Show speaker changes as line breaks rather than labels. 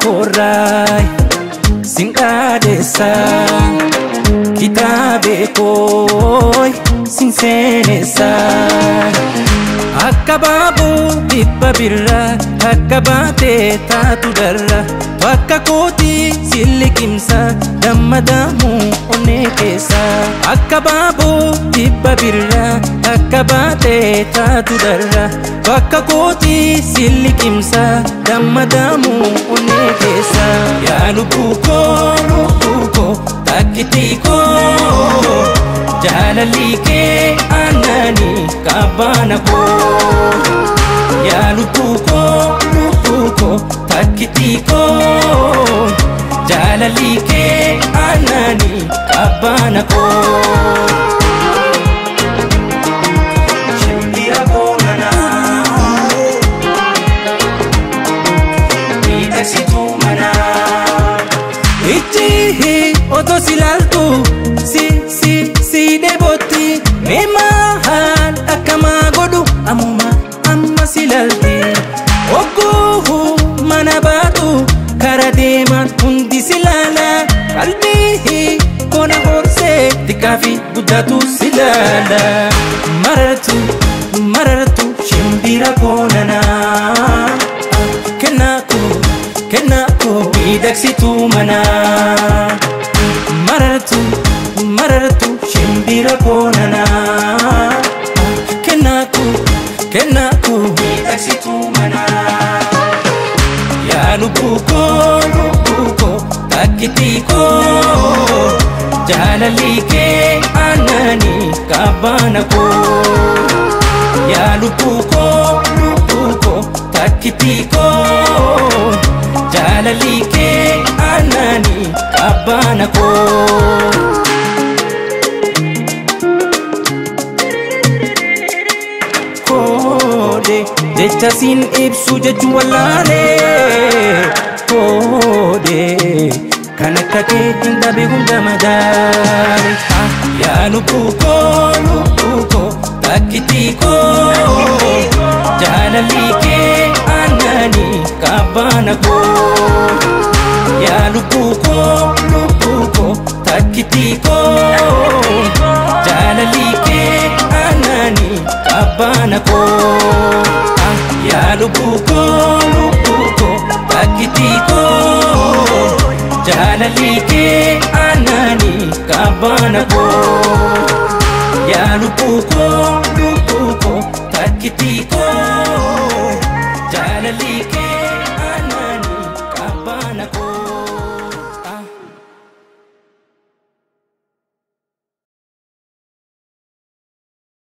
korai singadesa kitabe koi sinsenesa akababu bibabirra akabate tatu darra wakka koti silikimsa damadamu onekesa akababu bibabirra akabate tatu darra wakka koti silikimsa damadamu onekesa ya lubuko takitiko jalalike anani kabanako ya lubuko takitiko jalalike anani kabanako shimbira bonana itaksitu mana ichi oto silaltu si deboti memahan akama godu amma silalti oguhu manabatu karademan hundi silala qalbihi kona horse tikafi budatu silala marartu shimbira konana kennaku midaksitu mana marartu shimbira konana kennaku midaksitu mana ya lubuko takitiko jalalike anani kabanako ya lubuko takitiko jalalike anani kabanako kode jecha sin ibsu jechu walale kode kanakake indabe hunda madari ya lubuko takitiko jalalike anani kabanako ya lubuko takitiko jalalike anani kabanako ya lubuko takitiko jalalike anani kabanako ya lubuko takitiko